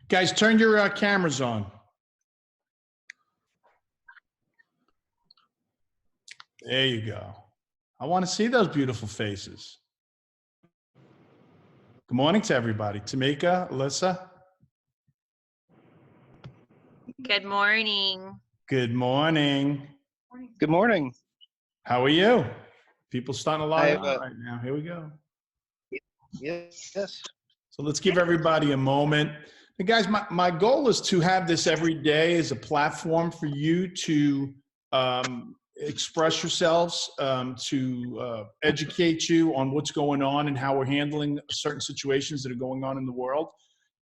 Guys, turn your cameras on. There you go. I want to see those beautiful faces. Good morning to everybody. Tamika, Alyssa. Good morning. Good morning. Good morning. How are you? People starting to log I have on right now. Here we go. Yes. So let's give everybody a moment. And guys, my goal is to have this every day as a platform for you to express yourselves, to educate you on what's going on and how we're handling certain situations that are going on in the world,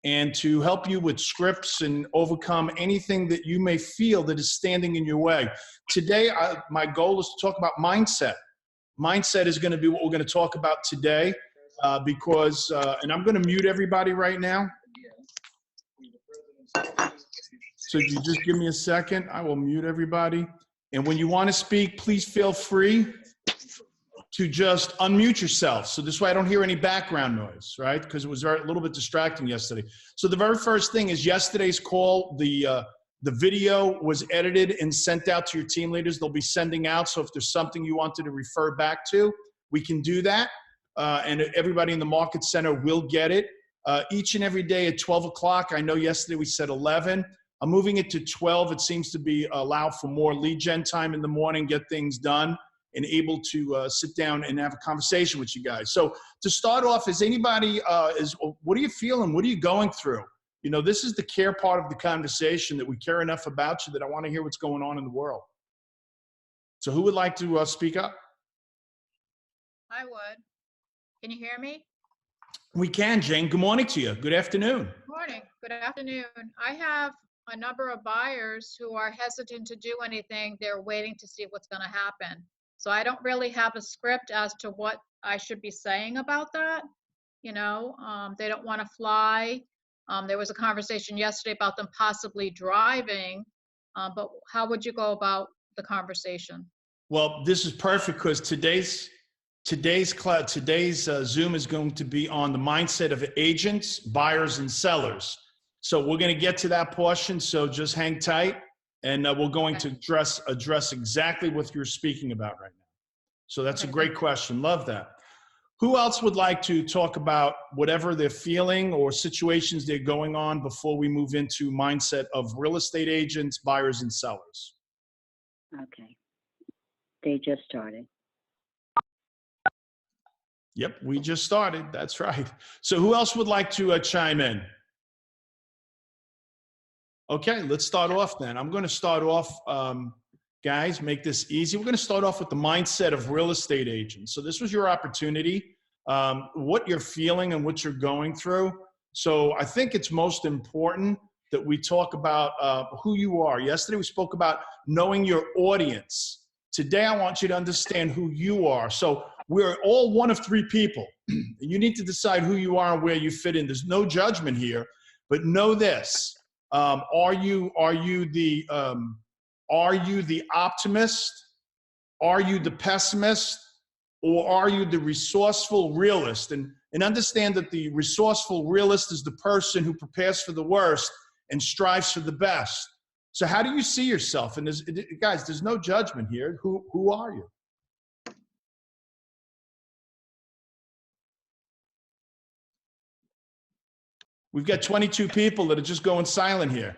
and to help you with scripts and overcome anything that you may feel that is standing in your way. Today, my goal is to talk about mindset. Mindset is going to be what we're going to talk about today because, and I'm going to mute everybody right now. So if you just give me a second, I will mute everybody. And when you want to speak, please feel free to just unmute yourself. So this way I don't hear any background noise, right? Because it was a little bit distracting yesterday. So the very first thing is yesterday's call, the video was edited and sent out to your team leaders. They'll be sending out. So if there's something you wanted to refer back to, we can do that. And everybody in the Market Center will get it. Each and every day at 12 o'clock. I know yesterday we said 11. I'm moving it to 12. It seems to be allowed for more lead gen time in the morning, get things done, and able to sit down and have a conversation with you guys. So to start off, is anybody, what are you feeling? What are you going through? You know, this is the care part of the conversation, that we care enough about you that I want to hear what's going on in the world. So who would like to speak up? I would. Can you hear me? We can, Jane. Good morning to you. Good afternoon. Good morning. Good afternoon. I have a number of buyers who are hesitant to do anything. They're waiting to see what's going to happen. So I don't really have a script as to what I should be saying about that. You know, they don't want to fly. There was a conversation yesterday about them possibly driving, but how would you go about the conversation? Well, this is perfect because today's Zoom is going to be on the mindset of agents, buyers, and sellers. So we're going to get to that portion. So just hang tight, and we're going to address exactly what you're speaking about right now. So that's a great question. Love that. Who else would like to talk about whatever they're feeling or situations they're going on before we move into mindset of real estate agents, buyers, and sellers? Okay. They just started. Yep, we just started. That's right. So who else would like to chime in? Okay, let's start off then. I'm going to start off, guys, make this easy. We're going to start off with the mindset of real estate agents. So this was your opportunity, what you're feeling and what you're going through. So I think it's most important that we talk about who you are. Yesterday we spoke about knowing your audience. Today I want you to understand who you are. So we're all one of three people. You need to decide who you are and where you fit in. There's no judgment here, but know this. Are you the optimist? Are you the pessimist? Or are you the resourceful realist? And understand that the resourceful realist is the person who prepares for the worst and strives for the best. So how do you see yourself? And guys, there's no judgment here. Who are you? We've got 22 people that are just going silent here.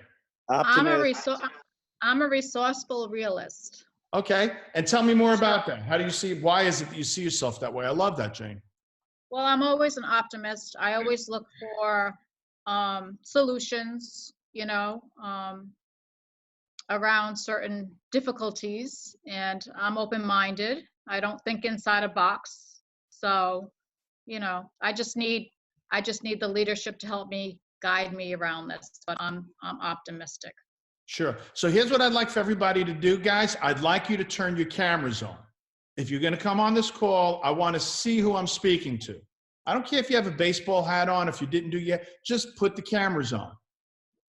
I'm a resourceful realist. Okay, and tell me more about that. How do you see, why is it that you see yourself that way? I love that, Jane. Well, I'm always an optimist. I always look for solutions, you know, around certain difficulties, and I'm open-minded. I don't think inside a box. So, you know, I just need the leadership to help me guide me around this, but I'm optimistic. Sure. So here's what I'd like for everybody to do, guys. I'd like you to turn your cameras on. If you're going to come on this call, I want to see who I'm speaking to. I don't care if you have a baseball hat on, if you didn't do yet, just put the cameras on.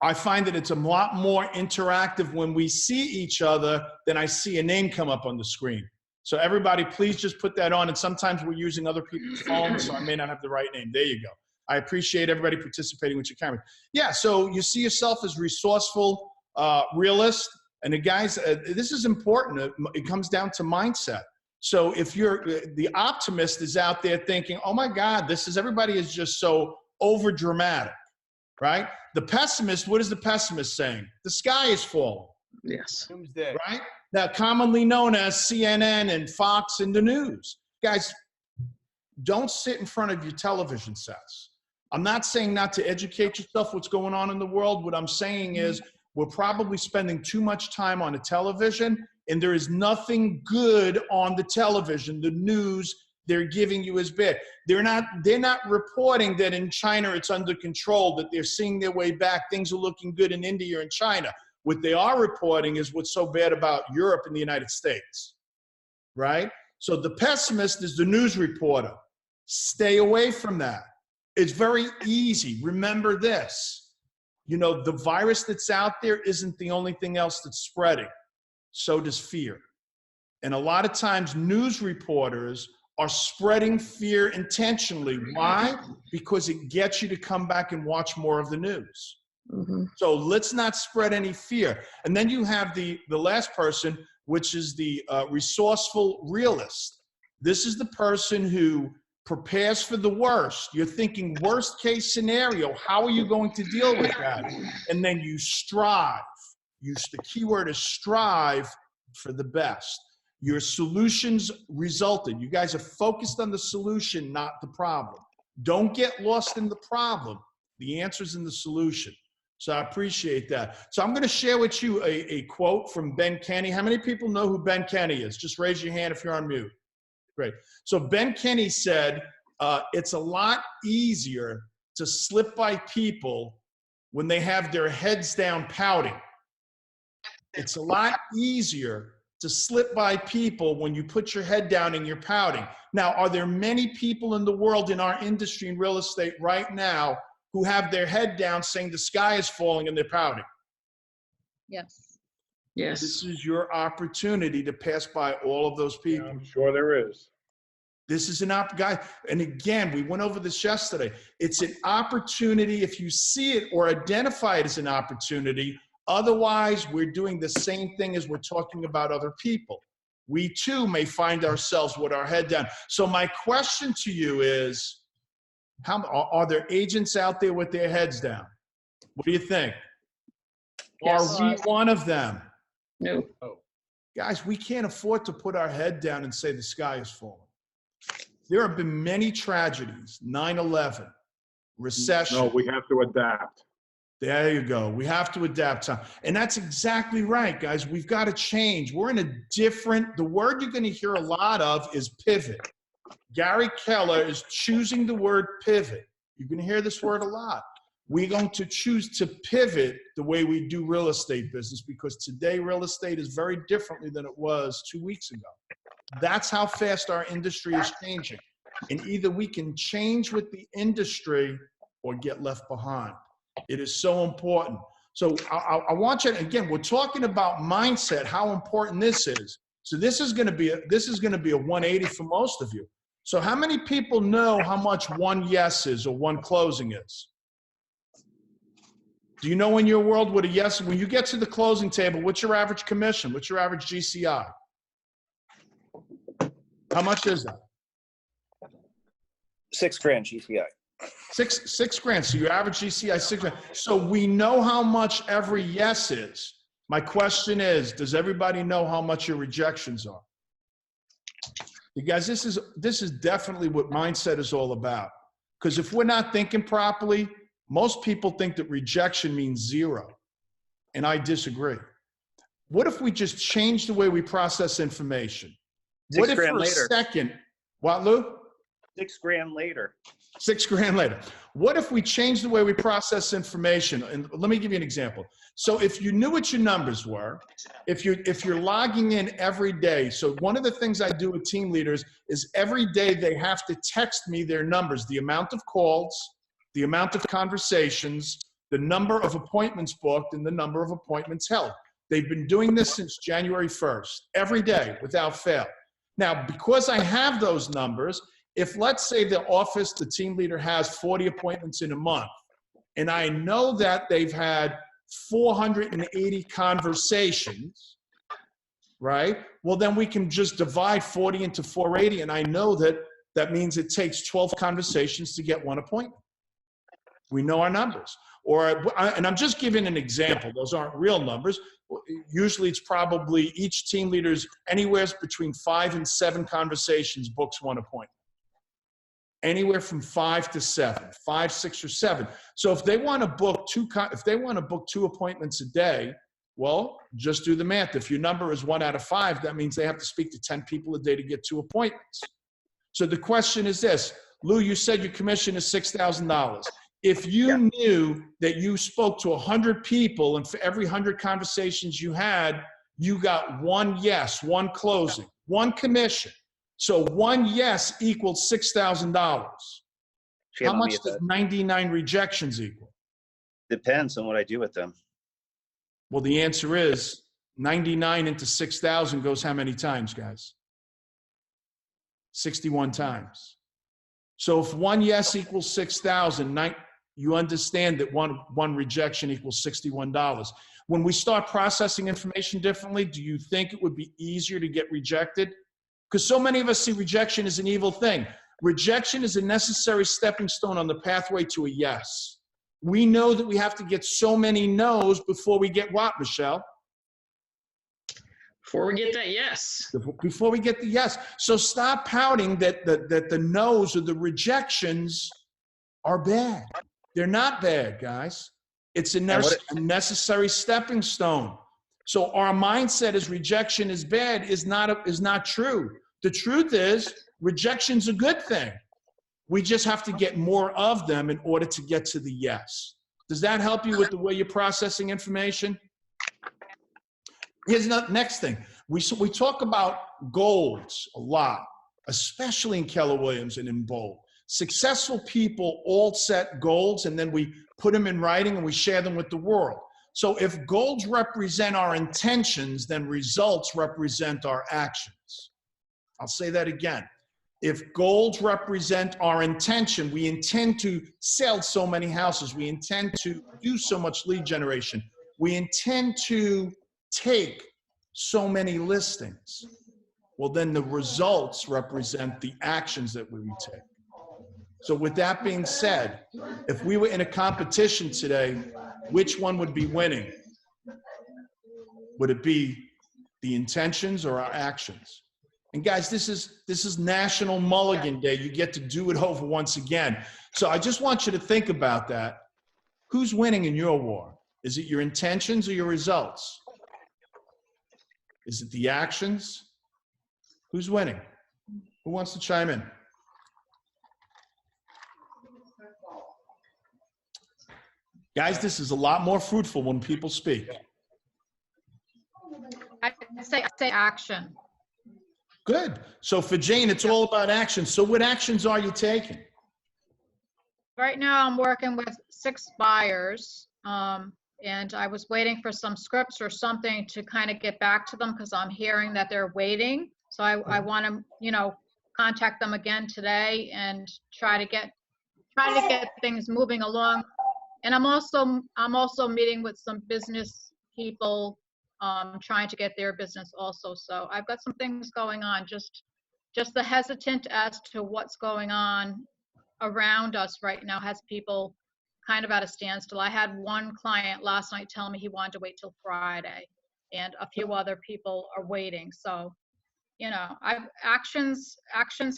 I find that it's a lot more interactive when we see each other than I see a name come up on the screen. So everybody, please just put that on. And sometimes we're using other people's phones, so I may not have the right name. There you go. I appreciate everybody participating with your camera. Yeah, so you see yourself as resourceful, realist, and the guys, this is important. It comes down to mindset. So if you're, the optimist is out there thinking, oh my God, everybody is just so over dramatic, right? The pessimist, what is the pessimist saying? The sky is falling. Yes. Doomsday. Right? Now, commonly known as CNN and Fox and the news. Guys, don't sit in front of your television sets. I'm not saying not to educate yourself what's going on in the world. What I'm saying is we're probably spending too much time on the television, and there is nothing good on the television. The news they're giving you is bad. They're not reporting that in China it's under control, that they're seeing their way back. Things are looking good in India and China. What they are reporting is what's so bad about Europe and the United States, right? So the pessimist is the news reporter. Stay away from that. It's very easy. Remember this. You know, the virus that's out there isn't the only thing else that's spreading. So does fear. And a lot of times news reporters are spreading fear intentionally. Why? Because it gets you to come back and watch more of the news. Mm-hmm. So let's not spread any fear. And then you have the last person, which is the resourceful realist. This is the person who prepares for the worst. You're thinking worst case scenario. How are you going to deal with that? And then you strive. The key word is strive for the best. Your solutions resulted. You guys are focused on the solution, not the problem. Don't get lost in the problem. The answer's in the solution. So I appreciate that. So I'm going to share with you a quote from Ben Kenny. How many people know who Ben Kenny is? Just raise your hand if you're on mute. Great. So Ben Kenny said, it's a lot easier to slip by people when they have their heads down pouting. It's a lot easier to slip by people when you put your head down and you're pouting. Now, are there many people in the world in our industry in real estate right now who have their head down saying the sky is falling and they're pouting? Yes. Yes. This is your opportunity to pass by all of those people. I'm sure there is. This is an guy, and again, we went over this yesterday. It's an opportunity if you see it or identify it as an opportunity. Otherwise, we're doing the same thing as we're talking about other people. We too may find ourselves with our head down. So my question to you is, are there agents out there with their heads down? What do you think? Yes. Are we one of them? No. Guys, we can't afford to put our head down and say the sky is falling. There have been many tragedies, 9/11, recession. No, we have to adapt. There you go. We have to adapt. And that's exactly right, guys. We've got to change. We're in a different, the word you're going to hear a lot of is pivot. Gary Keller is choosing the word pivot. You're going to hear this word a lot. We're going to choose to pivot the way we do real estate business because today real estate is very differently than it was 2 weeks ago. That's how fast our industry is changing. And either we can change with the industry or get left behind. It is so important. So I want you to, again, we're talking about mindset, how important this is. So this is going to be a 180 for most of you. So how many people know how much one yes is or one closing is? Do you know in your world what a yes, when you get to the closing table, what's your average commission? What's your average GCI? How much is that? $6,000 GCI. Six grand. So your average GCI, $6 grand. So we know how much every yes is. My question is, does everybody know how much your rejections are? You guys, this is definitely what mindset is all about. Because if we're not thinking properly, most people think that rejection means zero. And I disagree. What if we just change the way we process information? What if for a second, what, Lou? $6,000 later. $6,000 later. What if we change the way we process information? And let me give you an example. So if you knew what your numbers were, if you're logging in every day, so one of the things I do with team leaders is every day they have to text me their numbers, the amount of calls, the amount of conversations, the number of appointments booked, and the number of appointments held. They've been doing this since January 1st, every day without fail. Now, because I have those numbers, If let's say the office, the team leader has 40 appointments in a month, and I know that they've had 480 conversations, right? Well, then we can just divide 40 into 480, and I know that that means it takes 12 conversations to get one appointment. We know our numbers. And I'm just giving an example. Those aren't real numbers. Usually it's probably each team leader's anywhere between 5 and 7 conversations books one appointment. Anywhere from 5 to 7, 5, 6, or 7. So if they want to book two appointments a day, well, just do the math. If your number is 1 out of 5, that means they have to speak to 10 people a day to get 2 appointments. So the question is this, Lou, you said your commission is $6,000. If you knew that you spoke to 100 people and for every 100 conversations you had, you got 1 yes, 1 closing, 1 commission. So 1 yes equals $6,000. How much does 99 rejections equal? Depends on what I do with them. Well, the answer is 99 into 6,000 goes how many times, guys? 61 times. So if 1 yes equals 6,000, you understand that one rejection equals $61. When we start processing information differently, do you think it would be easier to get rejected? Because so many of us see rejection as an evil thing. Rejection is a necessary stepping stone on the pathway to a yes. We know that we have to get so many no's before we get what, Michelle? Before we get that yes. Before we get the yes. So stop pouting that the no's or the rejections are bad. They're not bad, guys. It's a necessary stepping stone. So our mindset is rejection is bad is not true. The truth is rejection's a good thing. We just have to get more of them in order to get to the yes. Does that help you with the way you're processing information? Here's the next thing. We talk about goals a lot, especially in Keller Williams and in Bold. Successful people all set goals and then we put them in writing and we share them with the world. So if goals represent our intentions, then results represent our actions. I'll say that again. If goals represent our intention, we intend to sell so many houses, we intend to do so much lead generation, we intend to take so many listings, well, then the results represent the actions that we take. So with that being said, if we were in a competition today, which one would be winning? Would it be the intentions or our actions? And guys, this is National Mulligan Day. You get to do it over once again. So I just want you to think about that. Who's winning in your war? Is it your intentions or your results? Is it the actions? Who's winning? Who wants to chime in? Guys, this is a lot more fruitful when people speak. I say action. Good. So for Jane, it's all about action. So what actions are you taking? Right now, I'm working with 6 buyers, and I was waiting for some scripts or something to kind of get back to them because I'm hearing that they're waiting. So I want to, contact them again today and try to get things moving along. And I'm also meeting with some business people, trying to get their business also. So I've got some things going on. Just the hesitant as to what's going on around us right now has people kind of at a standstill. I had one client last night tell me he wanted to wait till Friday, and a few other people are waiting. So, actions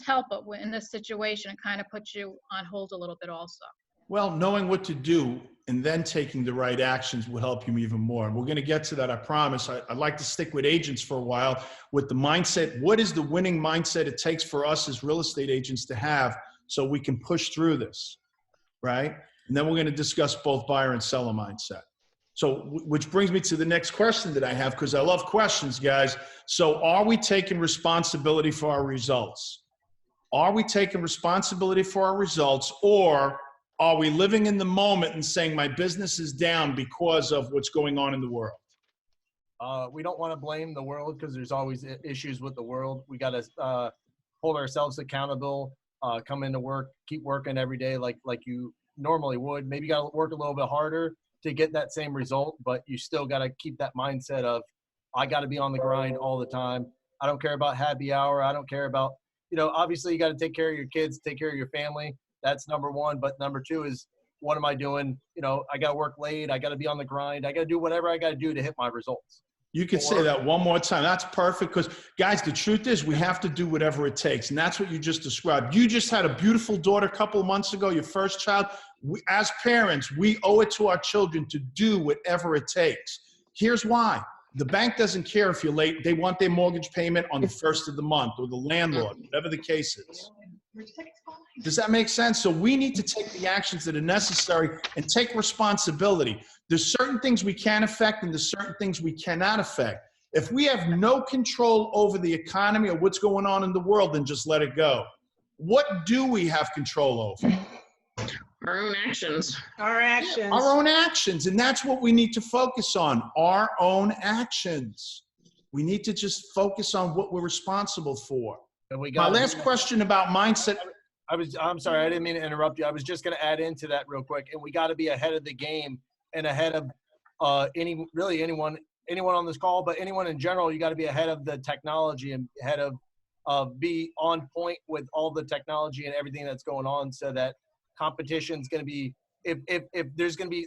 help, but in this situation, it kind of puts you on hold a little bit also. Well, knowing what to do and then taking the right actions will help you even more. And we're going to get to that, I promise. I'd like to stick with agents for a while with the mindset. What is the winning mindset it takes for us as real estate agents to have so we can push through this, right? And then we're going to discuss both buyer and seller mindset. So, which brings me to the next question that I have, because I love questions, guys. So are we taking responsibility for our results? Are we taking responsibility for our results, or are we living in the moment and saying my business is down because of what's going on in the world? We don't want to blame the world because there's always issues with the world. We got to hold ourselves accountable. come into work, keep working every day like you normally would. Maybe you got to work a little bit harder to get that same result, but you still got to keep that mindset of, I got to be on the grind all the time. I don't care about happy hour. I don't care about, obviously you got to take care of your kids, take care of your family. That's number one. But number two is, what am I doing? I got to work late. I got to be on the grind. I got to do whatever I got to do to hit my results. You could say that one more time. That's perfect, because, guys, the truth is we have to do whatever it takes, and that's what you just described. You just had a beautiful daughter a couple of months ago, your first child. As parents, we owe it to our children to do whatever it takes. Here's why. The bank doesn't care if you're late. They want their mortgage payment on the first of the month, or the landlord, whatever the case is. Does that make sense? So we need to take the actions that are necessary and take responsibility. There's certain things we can affect and there's certain things we cannot affect. If we have no control over the economy or what's going on in the world, then just let it go. What do we have control over? Our own actions. Our actions. Our own actions. And that's what we need to focus on, our own actions. We need to just focus on what we're responsible for. And we My got last question about mindset. I'm sorry, I didn't mean to interrupt you. I was just going to add into that real quick. And we got to be ahead of the game and ahead of anyone on this call, but anyone in general. You got to be ahead of the technology and ahead of be on point with all the technology and everything that's going on, so that competition is going to be, if there's going to be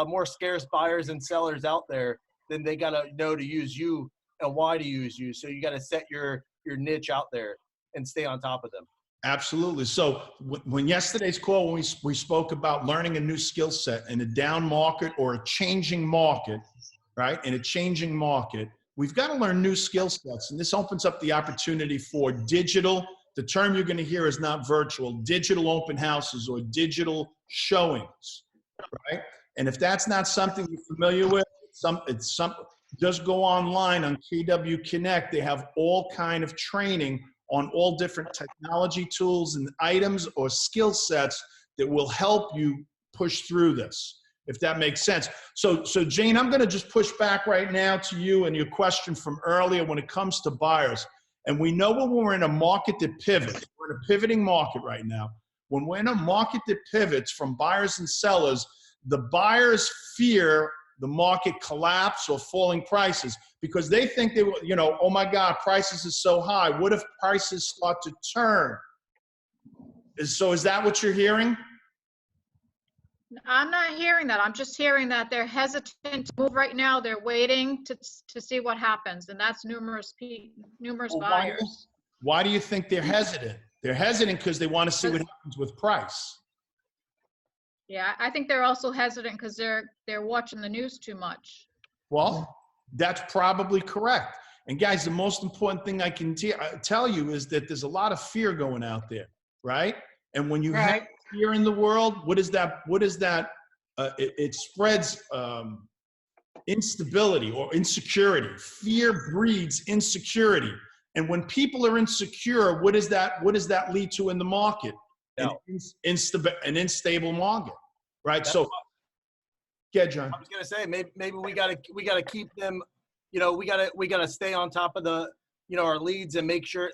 more scarce buyers and sellers out there, then they got to know to use you and why to use you. So you got to set your niche out there and stay on top of them. Absolutely. So when yesterday's call, when we spoke about learning a new skill set in a down market or a changing market, right? In a changing market, we've got to learn new skill sets. And this opens up the opportunity for digital. The term you're going to hear is not virtual, digital open houses or digital showings, right? And if that's not something you're familiar with, just go online on KW Connect. They have all kind of training on all different technology tools and items or skill sets that will help you push through this, if that makes sense. So Jane, I'm going to just push back right now to you and your question from earlier when it comes to buyers. And we know when we're in a market that pivots, we're in a pivoting market right now. When we're in a market that pivots from buyers and sellers, the buyers fear the market collapse or falling prices because they think they will, oh my God, prices are so high. What if prices start to turn? So is that what you're hearing? I'm not hearing that. I'm just hearing that they're hesitant to move right now. They're waiting to see what happens, and that's numerous buyers. Why do you think they're hesitant? They're hesitant because they want to see what happens with price. Yeah, I think they're also hesitant because they're watching the news too much. Well, that's probably correct. And guys, the most important thing I can tell you is that there's a lot of fear going out there, right? And when you have fear in the world, what is that? It spreads instability or insecurity. Fear breeds insecurity. And when people are insecure, what does that lead to in the market? An unstable market, right? So, yeah, John. I was gonna say maybe we gotta keep them, we gotta stay on top of the, our leads and make sure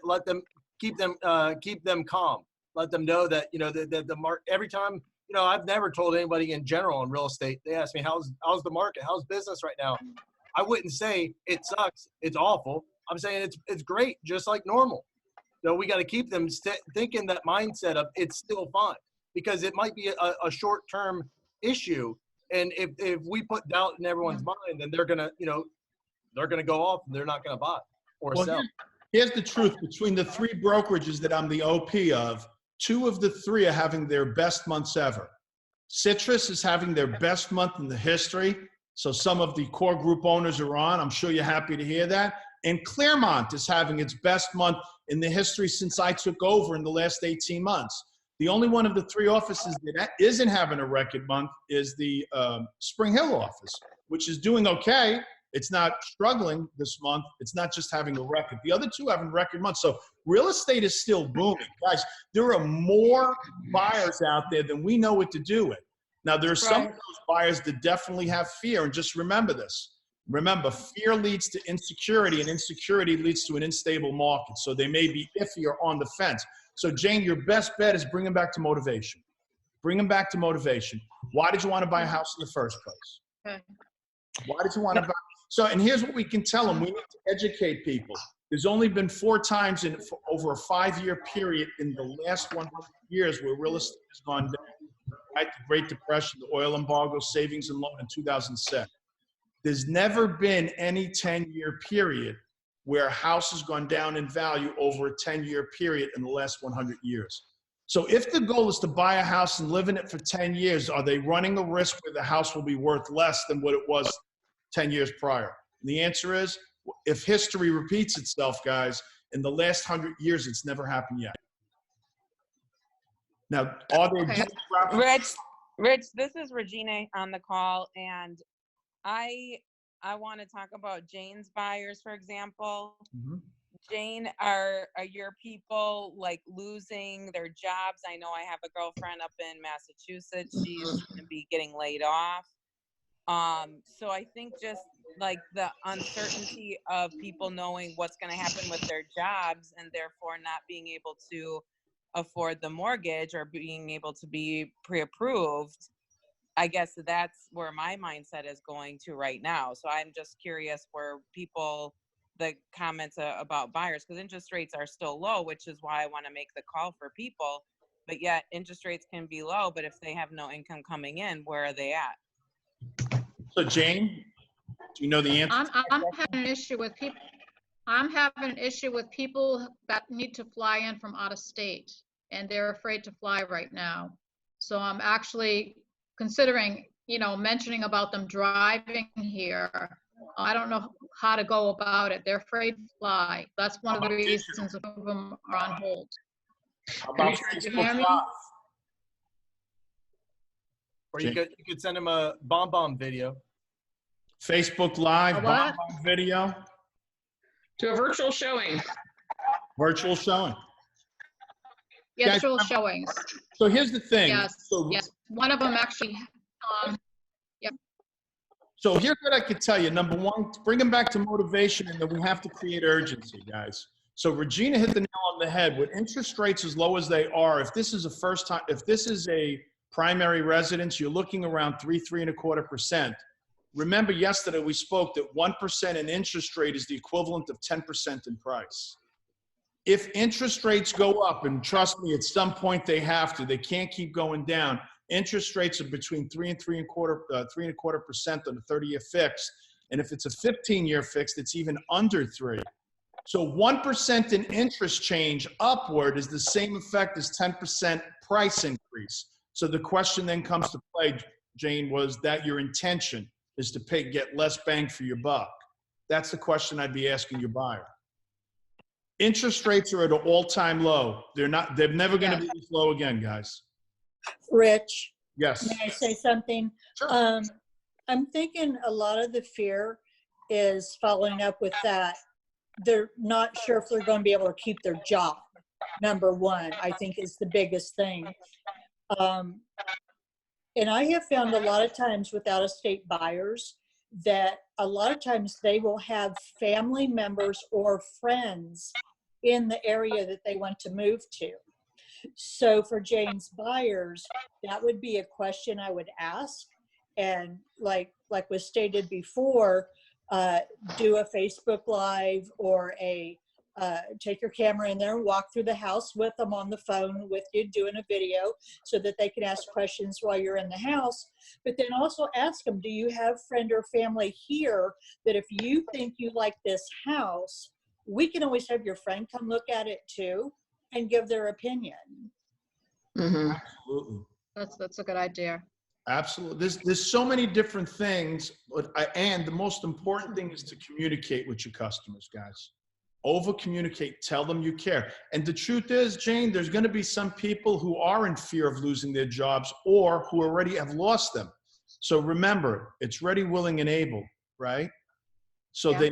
keep them calm. Let them know that the market every time. I've never told anybody in general in real estate. They ask me how's the market, how's business right now. I wouldn't say it sucks, it's awful. I'm saying it's great, just like normal. So we got to keep them thinking that mindset of it's still fine, because it might be a short-term issue. And if we put doubt in everyone's mind, then they're gonna go off and they're not gonna buy or sell. Here's the truth: between the three brokerages that I'm the OP of, 2 of the 3 are having their best months ever. Citrus is having their best month in the history. So some of the core group owners are on. I'm sure you're happy to hear that. And Claremont is having its best month in the history since I took over in the last 18 months. The only one of the 3 offices that isn't having a record month is the Spring Hill office, which is doing okay. It's not struggling this month. It's not just having a record. The other 2 having record months. So real estate is still booming. Guys, there are more buyers out there than we know what to do with. Now, there are some of those buyers that definitely have fear. And just remember this. Remember, fear leads to insecurity, and insecurity leads to an unstable market. So they may be iffy or on the fence. So Jane, your best bet is bring them back to motivation. Bring them back to motivation. Why did you want to buy a house in the first place? Okay. Why did you want to buy? So, and here's what we can tell them. We need to educate people. There's only been 4 times in over a 5-year period in the last 100 years where real estate has gone down. Right? The Great Depression, the oil embargo, savings and loan in 2007. There's never been any 10-year period where a house has gone down in value over a 10-year period in the last 100 years. So if the goal is to buy a house and live in it for 10 years, are they running a risk where the house will be worth less than what it was 10 years prior? And the answer is, if history repeats itself, guys, in the last 100 years, it's never happened yet. Now, are there Okay. Rich, this is Regina on the call, and I want to talk about Jane's buyers, for example. Mhm. Jane, are your people like losing their jobs? I know I have a girlfriend up in Massachusetts. She's going to be getting laid off. So I think just like the uncertainty of people knowing what's going to happen with their jobs and therefore not being able to afford the mortgage or being able to be pre-approved, I guess that's where my mindset is going to right now. So I'm just curious where people, the comments about buyers, because interest rates are still low, which is why I want to make the call for people. But yet interest rates can be low, but if they have no income coming in, where are they at? So Jane, do you know the answer? I'm having an issue with people. I'm having an issue with people that need to fly in from out of state, and they're afraid to fly right now. So I'm actually considering, mentioning about them driving here. I don't know how to go about it. They're afraid to fly. That's one of the reasons a few of them are on hold. How about Can you Facebook hear me? Live? Or you could send them a bomb video. Facebook Live, A what? bomb video, To a virtual showing. virtual showing. Virtual showings. So here's the thing. Yes, So, yes. One of them actually, so here's what I could tell you. Number one, bring them back to motivation, and then we have to create urgency, guys. So Regina hit the nail on the head. With interest rates as low as they are, if this is a first time, if this is a primary residence, you're looking around 3.25%. Remember yesterday we spoke that 1% in interest rate is the equivalent of 10% in price. If interest rates go up, and trust me, at some point they have to, they can't keep going down. Interest rates are between 3 and 3.25% on a 30-year fixed. And if it's a 15-year fixed, it's even under 3. So 1% in interest change upward is the same effect as 10% price increase. So the question then comes to play, Jane, was that your intention is to get less bang for your buck? That's the question I'd be asking your buyer. Interest rates are at an all-time low. They're never going to be this low again, guys. Rich, Yes. may I say something? Sure. I'm thinking a lot of the fear is following up with that. They're not sure if they're going to be able to keep their job. Number one, I think is the biggest thing. And I have found a lot of times with out-of-state buyers that a lot of times they will have family members or friends in the area that they want to move to. So for Jane's buyers, that would be a question I would ask. And like was stated before, do a Facebook Live or take your camera in there and walk through the house with them on the phone with you doing a video so that they can ask questions while you're in the house. But then also ask them, do you have friend or family here that if you think you like this house, we can always have your friend come look at it too and give their opinion. Mm-hmm. Absolutely. that's a good idea. Absolutely. There's so many different things, and the most important thing is to communicate with your customers, guys. Over communicate, tell them you care. And the truth is, Jane, there's going to be some people who are in fear of losing their jobs or who already have lost them. So remember, it's ready, willing, and able, right? So Yeah. they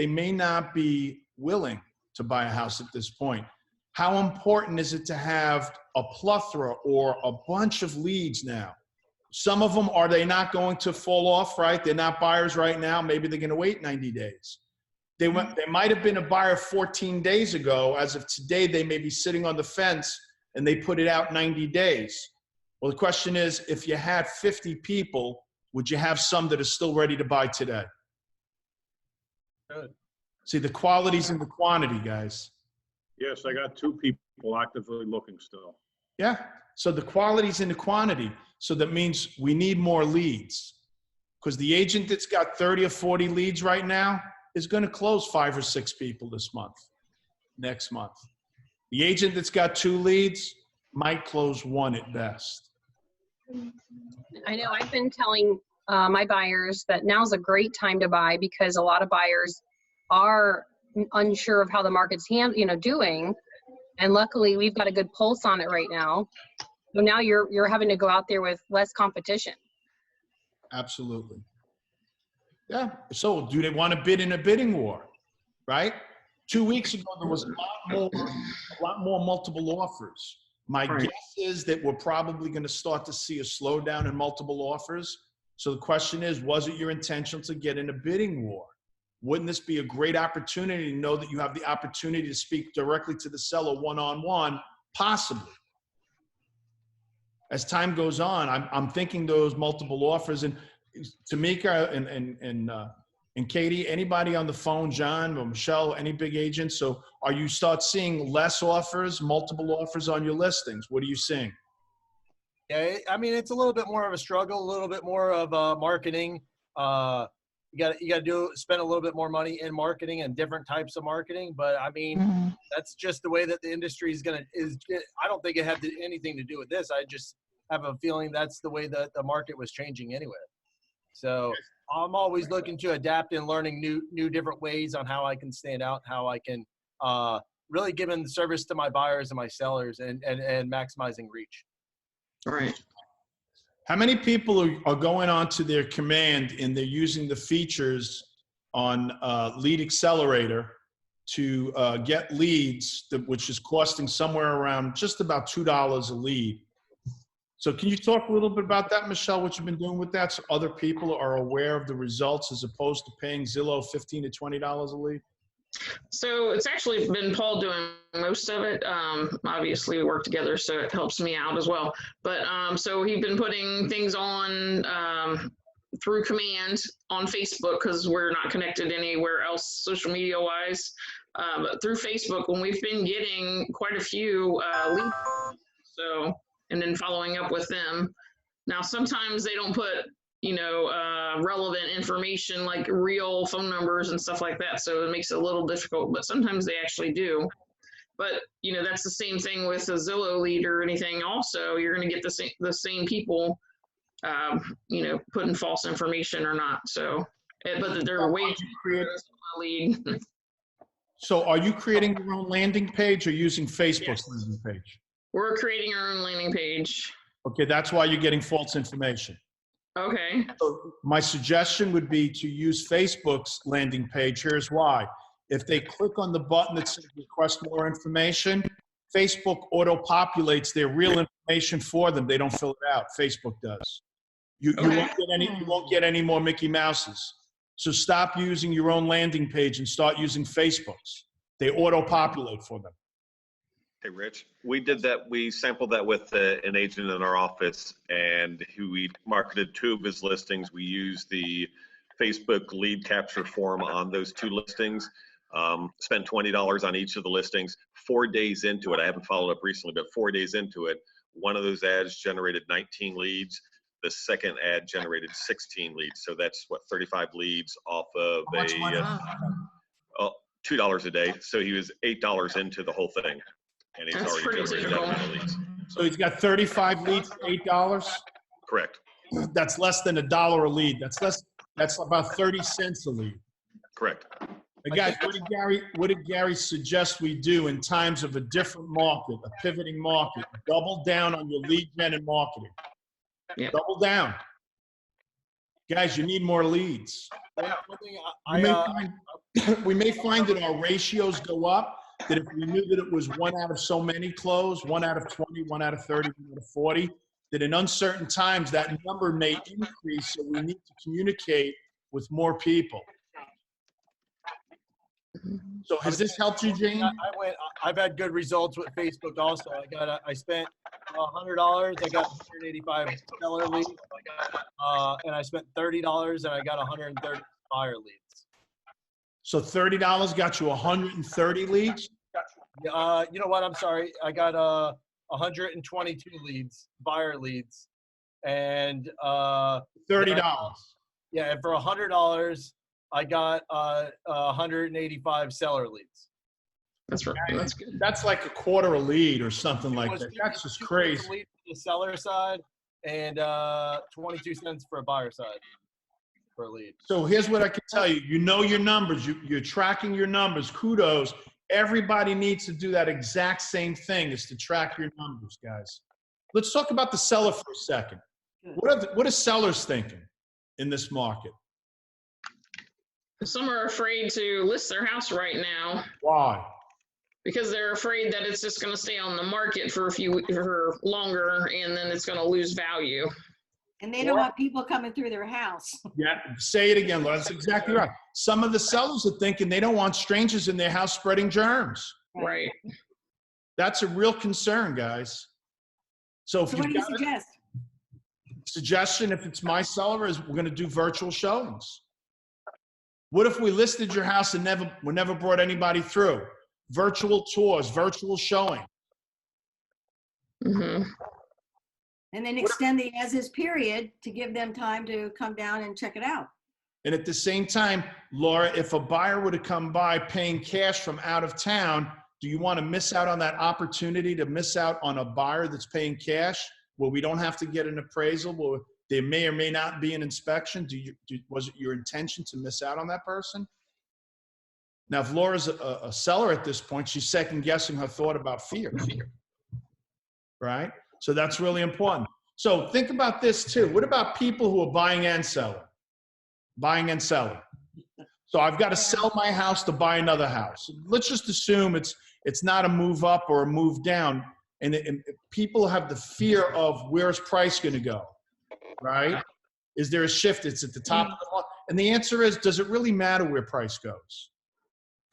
may not be willing to buy a house at this point. How important is it to have a plethora or a bunch of leads now? Some of them, are they not going to fall off, right? They're not buyers right now. Maybe they're going to wait 90 days. They might have been a buyer 14 days ago. As of today, they may be sitting on the fence and they put it out 90 days. Well, the question is, if you had 50 people, would you have some that are still ready to buy today? Good. See, the quality's in the quantity, guys. Yes, I got 2 people actively looking still. Yeah. So the quality's in the quantity. So that means we need more leads, because the agent that's got 30 or 40 leads right now is going to close 5 or 6 people this month, next month. The agent that's got 2 leads might close 1 at best. I know I've been telling my buyers that now's a great time to buy, because a lot of buyers are unsure of how the market's doing. And luckily we've got a good pulse on it right now. So now you're having to go out there with less competition. Absolutely. Yeah. So do they want to bid in a bidding war, right? 2 weeks ago, there was a lot more multiple offers. My guess is that we're probably going to start to see a slowdown in multiple offers. So the question is, was it your intention to get in a bidding war? Wouldn't this be a great opportunity to know that you have the opportunity to speak directly to the seller one-on-one, possibly? As time goes on, I'm thinking those multiple offers, and Tamika and Katie, anybody on the phone, John or Michelle, any big agents? So are you start seeing less offers, multiple offers on your listings? What are you seeing? Yeah, I mean, it's a little bit more of a struggle, a little bit more of marketing. You got to spend a little bit more money in marketing and different types of marketing. But I mean, that's just the way that the industry is I don't think it had anything to do with this. I just have a feeling that's the way that the market was changing anyway. So I'm always looking to adapt and learning new different ways on how I can stand out, how I can really give in the service to my buyers and my sellers, and maximizing reach. All right. How many people are going onto their command and they're using the features on Lead Accelerator to get leads, which is costing somewhere around just about $2 a lead? So can you talk a little bit about that, Michelle, what you've been doing with that, so other people are aware of the results as opposed to paying Zillow $15 to $20 a lead? So it's actually been Paul doing most of it. Obviously we work together, so it helps me out as well. But so he's been putting things on through command on Facebook, because we're not connected anywhere else social media wise. But through Facebook, when we've been getting quite a few leads, so, and then following up with them. Now, sometimes they don't put, relevant information like real phone numbers and stuff like that. So it makes it a little difficult, but sometimes they actually do. But, that's the same thing with a Zillow lead or anything. Also, you're going to get the same people, putting false information or not. So, but they're way too creative lead. So are you creating your own landing page or using Facebook's Yes. landing page? We're creating our own landing page. Okay, that's why you're getting false information. Okay. So my suggestion would be to use Facebook's landing page. Here's why. If they click on the button that says request more information, Facebook auto-populates their real information for them. They don't fill it out. Facebook does. You won't get any more Mickey Mouses. So stop using your own landing page and start using Facebook's. They auto-populate for them. Hey, Rich, we did that. We sampled that with an agent in our office, and who we marketed 2 of his listings. We used the Facebook lead capture form on those 2 listings, spent $20 on each of the listings. 4 days into it, I haven't followed up recently, but 4 days into it, one of those ads generated 19 leads. The second ad generated 16 leads. So that's what, 35 leads off of $2 a day. So he was $8 into the whole thing. And he's That's already pretty generated typical. that many leads. So he's got 35 leads for $8. Correct. That's less than $1 a lead. That's about 30 cents a lead. Correct. But guys, what did Gary suggest we do in times of a different market, a pivoting market? Double down on your lead gen and marketing. Yep. Double down. Guys, you need more leads. Yeah, one thing We may find that our ratios go up, that if we knew that it was 1 out of so many closed, 1 out of 20, 1 out of 30, 1 out of 40, that in uncertain times that number may increase, so we need to communicate with more people. So has this helped you, Jane? I've had good results with Facebook also. I spent $100, I got 185 seller leads, and I spent $30 and I got 130 buyer leads. So $30 got you 130 leads? You know what? I'm sorry. I got 122 leads, buyer leads, and $30. yeah, and for $100, I got 185 seller leads. That's right. That's good. That's like a quarter a lead or something like that. That's just crazy. Lead for the seller side and 22 cents for a buyer side per lead. So here's what I can tell you. You know your numbers. You're tracking your numbers. Kudos. Everybody needs to do that exact same thing, is to track your numbers, guys. Let's talk about the seller for a second. What are sellers thinking in this market? Some are afraid to list their house right now Why? because they're afraid that it's just going to stay on the market for for longer, and then it's going to lose value. And they don't want people coming through their house. Yeah, say it again, Laura. That's exactly right. Some of the sellers are thinking they don't want strangers in their house spreading germs. Right. That's a real concern, guys. So if So what do you got a suggest? suggestion, if it's my seller, is we're going to do virtual showings. What if we listed your house and we never brought anybody through? Virtual tours, virtual showing. Mm-hmm. And then extend the as-is period to give them time to come down and check it out. And at the same time, Laura, if a buyer were to come by paying cash from out of town, do you want to miss out on that opportunity to miss out on a buyer that's paying cash where we don't have to get an appraisal, where there may or may not be an inspection? Was it your intention to miss out on that person? Now, if Laura's a seller at this point, she's second guessing her thought about fear, right? So that's really important. So think about this too. What about people who are buying and selling? Buying and selling. So I've got to sell my house to buy another house. Let's just assume it's not a move up or a move down. And people have the fear of where's price going to go, right? Is there a shift? It's at the top of the market. And the answer is, does it really matter where price goes?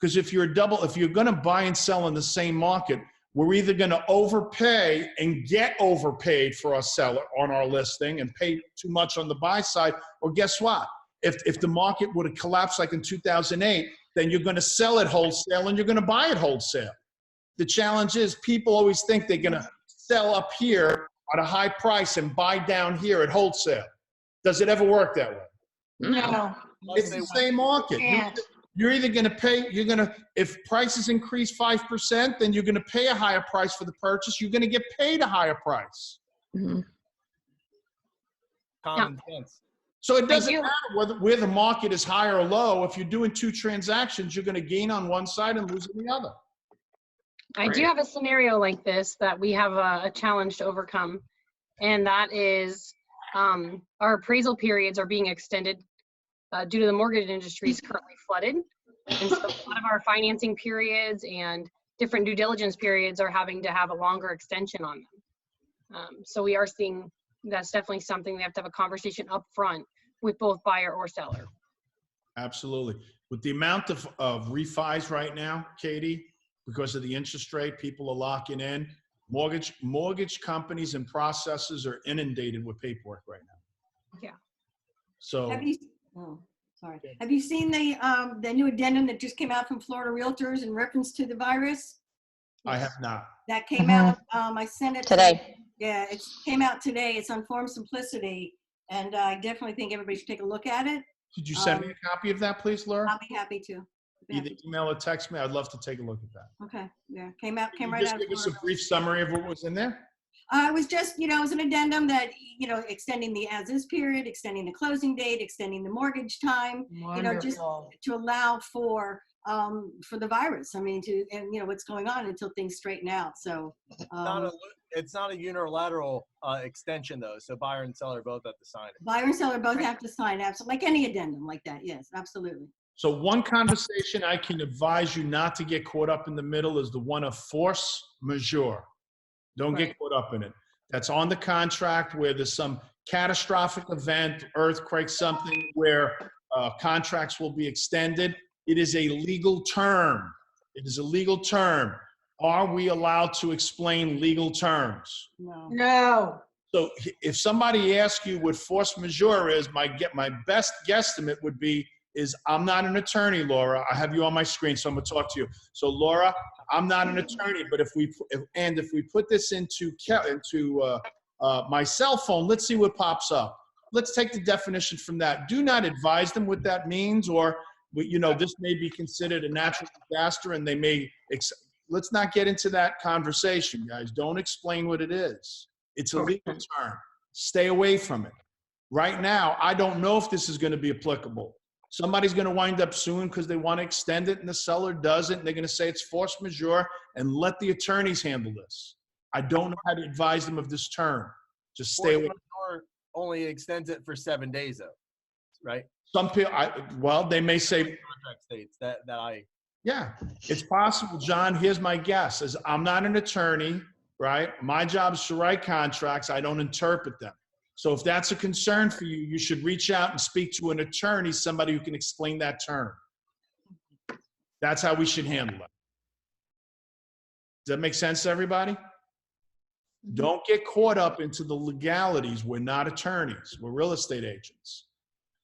Because if you're going to buy and sell in the same market, we're either going to overpay and get overpaid for our seller on our listing and pay too much on the buy side, or guess what? If the market would have collapsed like in 2008, then you're going to sell it wholesale and you're going to buy it wholesale. The challenge is people always think they're going to sell up here at a high price and buy down here at wholesale. Does it ever work that way? No. It's the same market. You're either going to pay, if prices increase 5%, then you're going to pay a higher price for the purchase. You're going to get paid a higher price. Mm-hmm. Common sense. So it doesn't matter where the market is high or low. If you're doing two transactions, you're going to gain on one side and lose on the other. I do have a scenario like this that we have a challenge to overcome, and that is our appraisal periods are being extended due to the mortgage industry is currently flooded. And so a lot of our financing periods and different due diligence periods are having to have a longer extension on them. So we are seeing that's definitely something we have to have a conversation up front with both buyer or seller. Absolutely. With the amount of refis right now, Katie, because of the interest rate, people are locking in. Mortgage companies and processors are inundated with paperwork right now. Yeah. So Have you seen the new addendum that just came out from Florida Realtors in reference to the virus? I have not. That came out, I sent it today. Yeah, it came out today. It's on Form Simplicity, and I definitely think everybody should take a look at it. Could you send me a copy of that, please, Laura? I'll be happy to. Either email or text me. I'd love to take a look at that. Okay, yeah, came right Just out. give us a brief summary of what was in there. It was just, it was an addendum that, extending the as-is period, extending the closing date, extending the mortgage time, just to allow for the virus. I mean, what's going on until things straighten out. So it's not a unilateral extension though. So buyer and seller both have to sign it. Buyer and seller both have to sign, absolutely, like any addendum like that. Yes, absolutely. So one conversation I can advise you not to get caught up in the middle is the one of force majeure. Don't get caught up in it. that's on the contract where there's some catastrophic event, earthquake, something where contracts will be extended. It is a legal term. It is a legal term. Are we allowed to explain legal terms? No. So if somebody asks you what force majeure is, my best guesstimate would be is I'm not an attorney, Laura. I have you on my screen, so I'm gonna talk to you. So Laura, I'm not an attorney, but if we put this into my cell phone, let's see what pops up. Let's take the definition from that. Do not advise them what that means, or this may be considered a natural disaster, and they may. Let's not get into that conversation, guys. Don't explain what it is. It's a legal term. Stay away from it. Right now, I don't know if this is going to be applicable. Somebody's going to wind up suing because they want to extend it and the seller doesn't. And they're going to say it's force majeure and let the attorneys handle this. I don't know how to advise them of this term. Just stay away. Force majeure only extends it for 7 days, though, right? Some people, they may say, Contract states that yeah, it's possible, John. Here's my guess: is I'm not an attorney, right? My job is to write contracts. I don't interpret them. So if that's a concern for you, you should reach out and speak to an attorney, somebody who can explain that term. That's how we should handle it. Does that make sense to everybody? Don't get caught up into the legalities. We're not attorneys. We're real estate agents.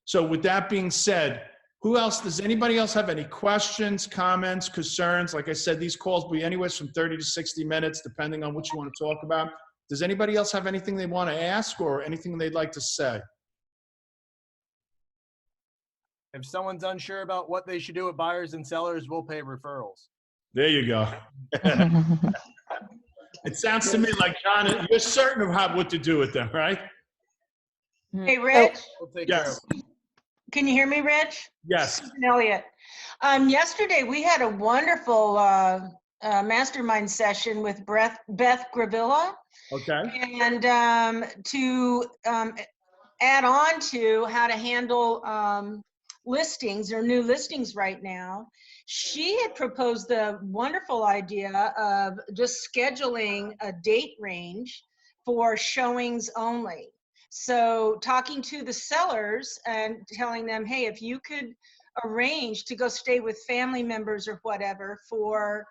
So with that being said, does anybody else have any questions, comments, concerns? Like I said, these calls will be anywhere from 30 to 60 minutes, depending on what you want to talk about. Does anybody else have anything they want to ask or anything they'd like to say? if someone's unsure about what they should do with buyers and sellers, we'll pay referrals. There you go. It sounds to me like, John, you're certain of what to do with them, right? Hey, Rich, We'll take care of Yes. it. can you hear me, Rich? Yes. Susan Elliott. Yesterday, we had a wonderful mastermind session with Beth Gravilla. Okay. And to add on to how to handle listings or new listings right now, she had proposed the wonderful idea of just scheduling a date range for showings only. So talking to the sellers and telling them, hey, if you could arrange to go stay with family members or whatever for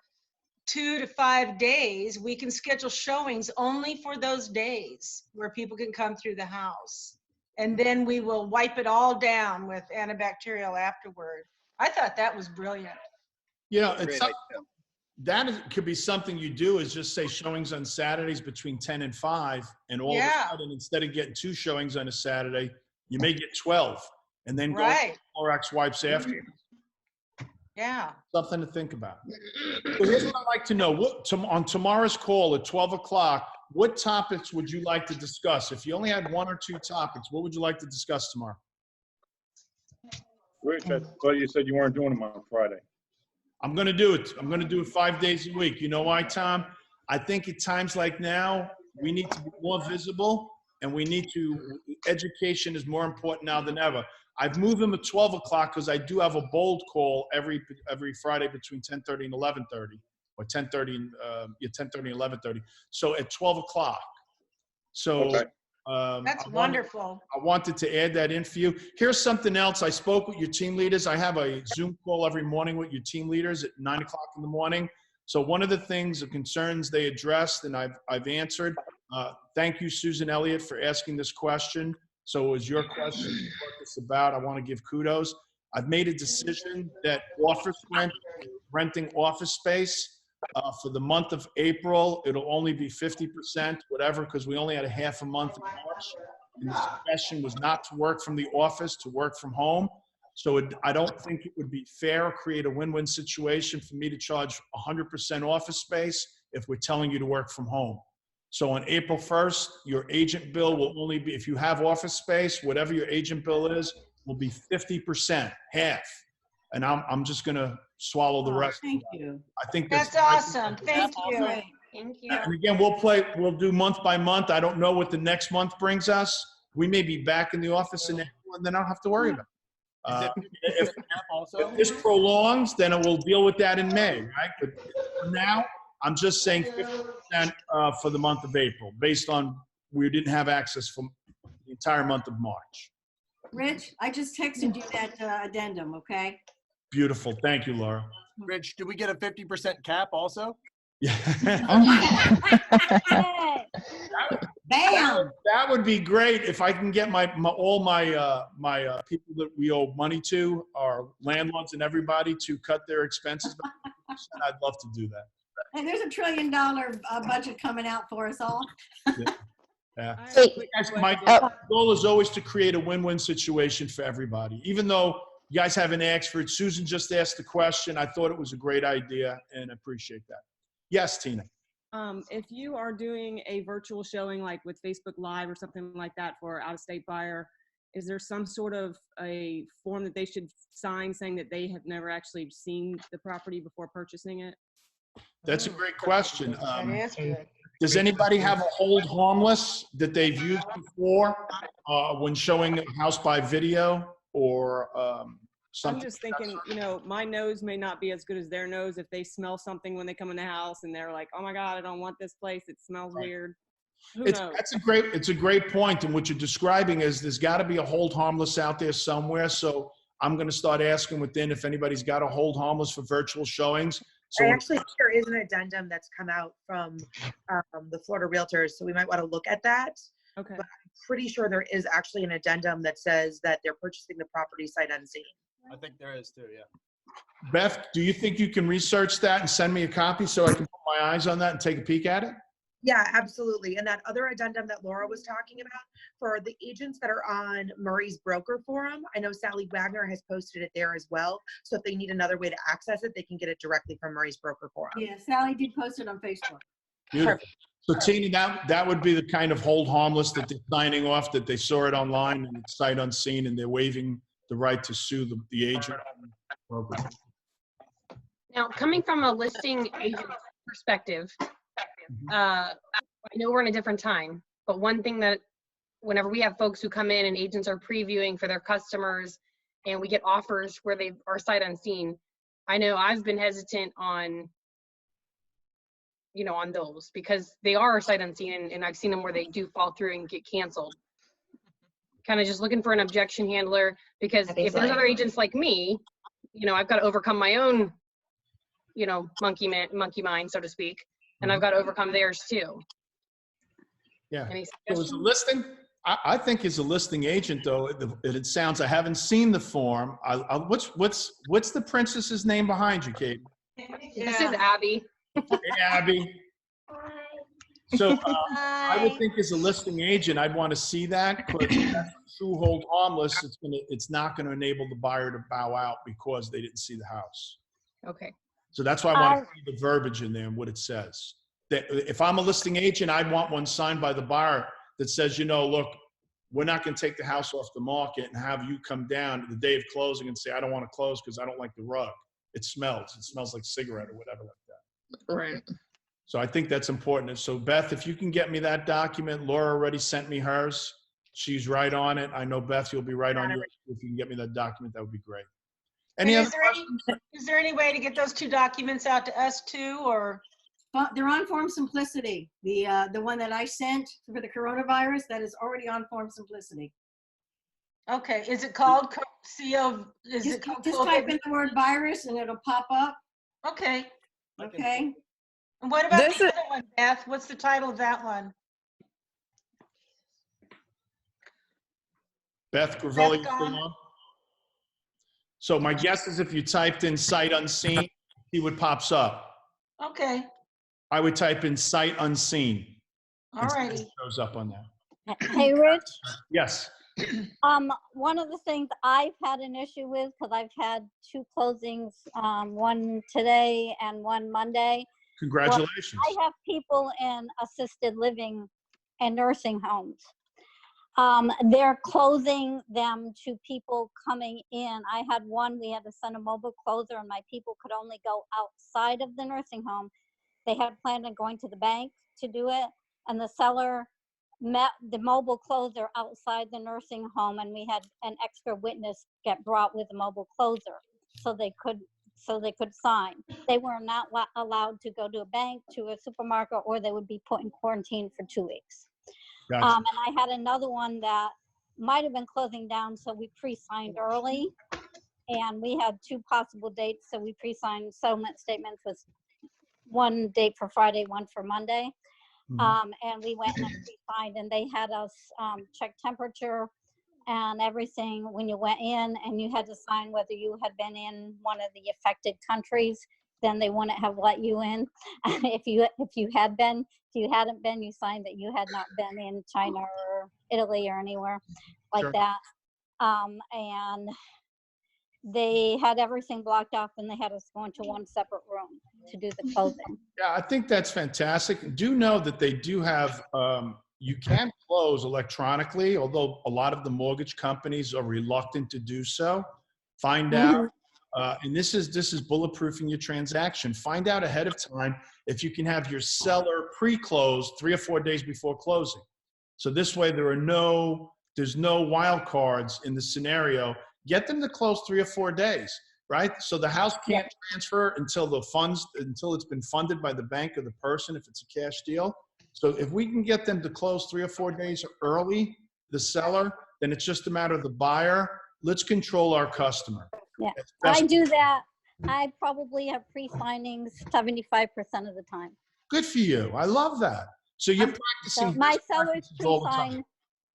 2 to 5 days, we can schedule showings only for those days where people can come through the house. And then we will wipe it all down with antibacterial afterward. I thought that was brilliant. You know, could be something you do is just say showings on Saturdays between 10 and 5. And all of a sudden, instead of getting 2 showings on a Saturday, you may get 12 and then go Clorox wipes after. Yeah. Something to think about. So here's what I'd like to know. On tomorrow's call at 12 o'clock, what topics would you like to discuss? If you only had 1 or 2 topics, what would you like to discuss tomorrow? Rich, I thought you said you weren't doing them on Friday. I'm going to do it. I'm going to do it 5 days a week. You know why, Tom? I think at times like now, we need to be more visible and education is more important now than ever. I've moved them at 12 o'clock because I do have a bold call every Friday between 10:30 and 11:30, or 10:30 and 11:30. So at 12 o'clock. So Okay. That's wonderful. I wanted to add that in for you. Here's something else. I spoke with your team leaders. I have a Zoom call every morning with your team leaders at 9 o'clock in the morning. So one of the things, the concerns they addressed, and I've answered. Thank you, Susan Elliott, for asking this question. So it was your question, what it's about. I want to give kudos. I've made a decision that renting office space for the month of April, it'll only be 50%, whatever, because we only had a half a month in March. And the suggestion was not to work from the office, to work from home. So I don't think it would be fair or create a win-win situation for me to charge 100% office space if we're telling you to work from home. So on April 1st, your agent bill will only be, if you have office space, whatever your agent bill is, will be 50%, half. And I'm just going to swallow the rest. Thank you. I think That's awesome. Thank you. Thank you. And again, we'll do month by month. I don't know what the next month brings us. We may be back in the office in April and then I don't have to worry about it. If this prolongs, then we'll deal with that in May, right? But for now, I'm just saying 50% for the month of April, based on we didn't have access for the entire month of March. Rich, I just texted you that addendum, okay? Beautiful. Thank you, Laura. Rich, do we get a 50% cap also? Yeah. Bam! That would be great if I can get all my people that we owe money to, our landlords and everybody, to cut their expenses. I'd love to do that. Hey, there's $1 trillion budget coming out for us all. Yeah. Hey, My goal is always to create a win-win situation for everybody. Even though you guys haven't asked for it, Susan just asked the question. I thought it was a great idea and appreciate that. Yes, Tina. If you are doing a virtual showing like with Facebook Live or something like that for an out-of-state buyer, is there some sort of a form that they should sign saying that they have never actually seen the property before purchasing it? That's a great question. Does anybody have a hold harmless that they've used before when showing a house by video or something? I'm just thinking, you know, my nose may not be as good as their nose. If they smell something when they come in the house and they're like, oh my God, I don't want this place. It smells weird. Who knows? It's a great point. And what you're describing is there's got to be a hold harmless out there somewhere. So I'm going to start asking within if anybody's got a hold harmless for virtual showings. So actually think there is an addendum that's come out from the Florida Realtors, so we might want to look at that. Okay. But I'm pretty sure there is actually an addendum that says that they're purchasing the property sight unseen. I think there is too, yeah. Beth, do you think you can research that and send me a copy so I can put my eyes on that and take a peek at it? Yeah, absolutely. And that other addendum that Laura was talking about for the agents that are on Murray's broker forum, I know Sally Wagner has posted it there as well. So if they need another way to access it, they can get it directly from Murray's broker forum. Yeah, Sally did post it on Facebook. Beautiful. So Tina, that would be the kind of hold harmless that they're signing off, that they saw it online and it's sight unseen and they're waiving the right to sue the agent. Now, coming from a listing agent perspective, I know we're in a different time, but one thing that whenever we have folks who come in and agents are previewing for their customers and we get offers where they are sight unseen, I know I've been hesitant on, you know, on those because they are sight unseen and I've seen them where they do fall through and get canceled. Kind of just looking for an objection handler because if there's other agents like me, you know, I've got to overcome my own, you know, monkey mind, so to speak. And I've got to overcome theirs too. Yeah. So as a listing, I think as a listing agent, though, it sounds. I haven't seen the form. What's the princess's name behind you, Kate? This is Abby. Hey, Abby. So I would think as a listing agent, I'd want to see that because that's true hold harmless. It's not going to enable the buyer to bow out because they didn't see the house. Okay. So that's why I want to see the verbiage in there and what it says. That if I'm a listing agent, I'd want one signed by the buyer that says, you know, look, we're not going to take the house off the market and have you come down the day of closing and say, I don't want to close because I don't like the rug. It smells like cigarette or whatever like that. Right. So I think that's important. So Beth, if you can get me that document, Laura already sent me hers. She's right on it. I know Beth, you'll be right on yours. If you can get me that document, that would be great. Is there any way to get those two documents out to us too, or? They're on Form Simplicity. The one that I sent for the coronavirus, that is already on Form Simplicity. Okay, is it called CO? Just type in the word virus and it'll pop up. Okay. Okay. And what about the other one, Beth? What's the title of that one? Beth Gravelli, you still on? So my guess is if you typed in sight unseen, see what pops up. Okay. I would type in sight unseen. All righty. It shows up on there. Hey, Rich. Yes. One of the things I've had an issue with, because I've had two closings, one today and one Monday. Congratulations. Well, I have people in assisted living and nursing homes. They're closing them to people coming in. I had one, we had to send a mobile closer and my people could only go outside of the nursing home. They had planned on going to the bank to do it, and the seller met the mobile closer outside the nursing home, and we had an extra witness get brought with a mobile closer so they could sign. They were not allowed to go to a bank, to a supermarket, or they would be put in quarantine for 2 weeks. Gotcha. And I had another one that might have been closing down, so we pre-signed early. And we had 2 possible dates, so we pre-signed settlement statements with one date for Friday, one for Monday. And we went and pre-signed, and they had us check temperature and everything when you went in, and you had to sign whether you had been in one of the affected countries. Then they wouldn't have let you in. if you had been, if you hadn't been, you signed that you had not been in China or Italy or anywhere like Sure. that. And they had everything blocked off, and they had us go into one separate room to do the closing. Yeah, I think that's fantastic. Do know that they do have, you can close electronically, although a lot of the mortgage companies are reluctant to do so. Find out, and this is bulletproofing your transaction. Find out ahead of time if you can have your seller pre-close 3 or 4 days before closing. So this way there's no wild cards in the scenario. Get them to close 3 or 4 days, right? So the house can't transfer until it's been funded by the bank or the person, if it's a cash deal. So if we can get them to close 3 or 4 days early, the seller, then it's just a matter of the buyer. Let's control our customer. Yeah, I do that. I probably have pre-signings 75% of the time. Good for you. I love that. So you're practicing. My best sellers practices all the time. pre-sign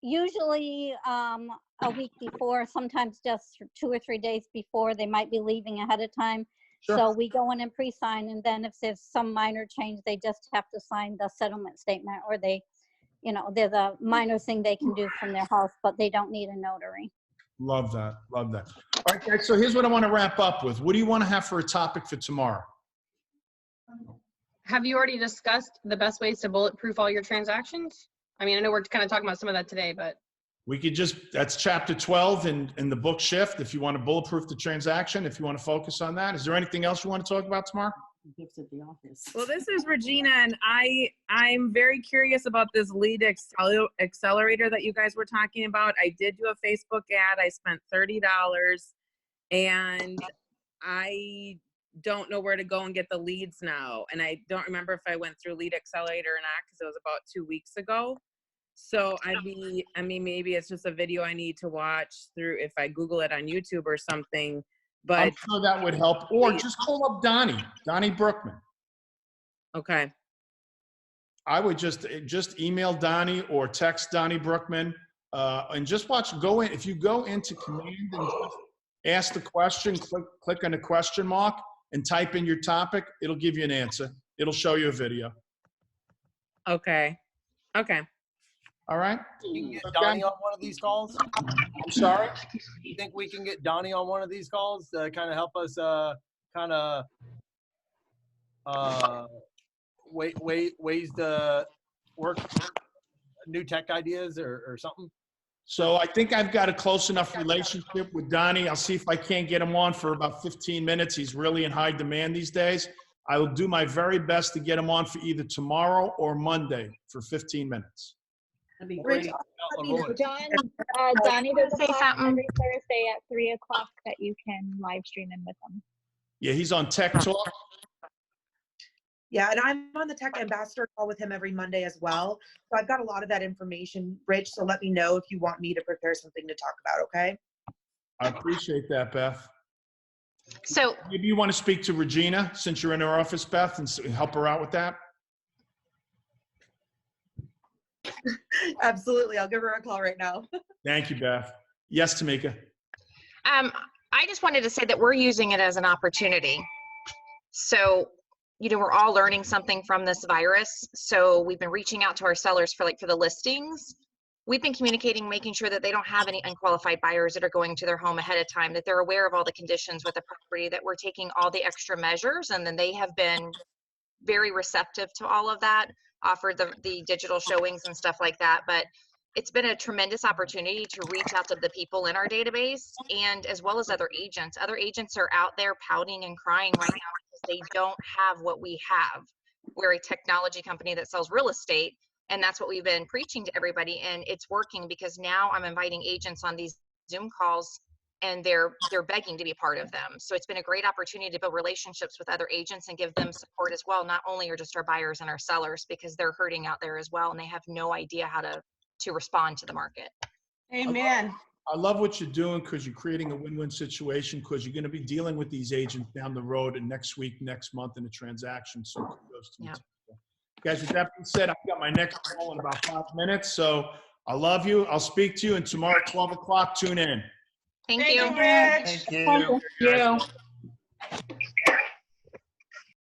usually a week before, sometimes just 2 or 3 days before. They might be leaving ahead of time. Sure. So we go in and pre-sign, and then if there's some minor change, they just have to sign the settlement statement, or there's a minor thing they can do from their house, but they don't need a notary. Love that. Love that. All right, guys, so here's what I want to wrap up with. What do you want to have for a topic for tomorrow? Have you already discussed the best ways to bulletproof all your transactions? I mean, I know we're kind of talking about some of that today, but We could that's chapter 12 in the book Shift. If you want to bulletproof the transaction, if you want to focus on that. Is there anything else you want to talk about tomorrow? Gifts at the office. Well, this is Regina, and I'm very curious about this lead accelerator that you guys were talking about. I did do a Facebook ad. I spent $30, and I don't know where to go and get the leads now. And I don't remember if I went through Lead Accelerator or not, because it was about 2 weeks ago. So I mean, maybe it's just a video I need to watch through if I Google it on YouTube or something. But I'm sure that would help. Or just call up Donnie Brookman. Okay. I would just email Donnie or text Donnie Brookman and just go in. If you go into command and just ask the question, click on the question mark and type in your topic, it'll give you an answer. It'll show you a video. Okay. Okay. All right. You can get Donnie on one of these calls? I'm sorry? You think we can get Donnie on one of these calls to kind of help us ways to work new tech ideas or something? So I think I've got a close enough relationship with Donnie. I'll see if I can't get him on for about 15 minutes. He's really in high demand these days. I will do my very best to get him on for either tomorrow or Monday for 15 minutes. That'd be Great. great. Donnie does a call every Thursday at 3 o'clock that you can live stream in with them. Yeah, he's on Tech Talk. Yeah, and I'm on the Tech Ambassador call with him every Monday as well. So I've got a lot of that information, Rich. So let me know if you want me to prepare something to talk about, okay? I appreciate that, Beth. So Maybe you want to speak to Regina since you're in her office, Beth, and help her out with that? Absolutely. I'll give her a call right now. Thank you, Beth. Yes, Tamika. I just wanted to say that we're using it as an opportunity. So, we're all learning something from this virus. So we've been reaching out to our sellers for the listings. We've been communicating, making sure that they don't have any unqualified buyers that are going to their home ahead of time, that they're aware of all the conditions with the property, that we're taking all the extra measures, and then they have been very receptive to all of that, offered the digital showings and stuff like that. But it's been a tremendous opportunity to reach out to the people in our database, and as well as other agents. Other agents are out there pouting and crying right now because they don't have what we have. We're a technology company that sells real estate, and that's what we've been preaching to everybody, and it's working because now I'm inviting agents on these Zoom calls, and they're begging to be a part of them. So it's been a great opportunity to build relationships with other agents and give them support as well. Not only are just our buyers and our sellers, because they're hurting out there as well, and they have no idea how to to respond to the market. Amen. I love what you're doing because you're creating a win-win situation because you're going to be dealing with these agents down the road and next week, next month in a transaction. So kudos to you. Guys, with that being said, I've got my next call in about 5 minutes. So I love you. I'll speak to you. And tomorrow at 12 o'clock, tune in. Thank you. Rich. Thank you.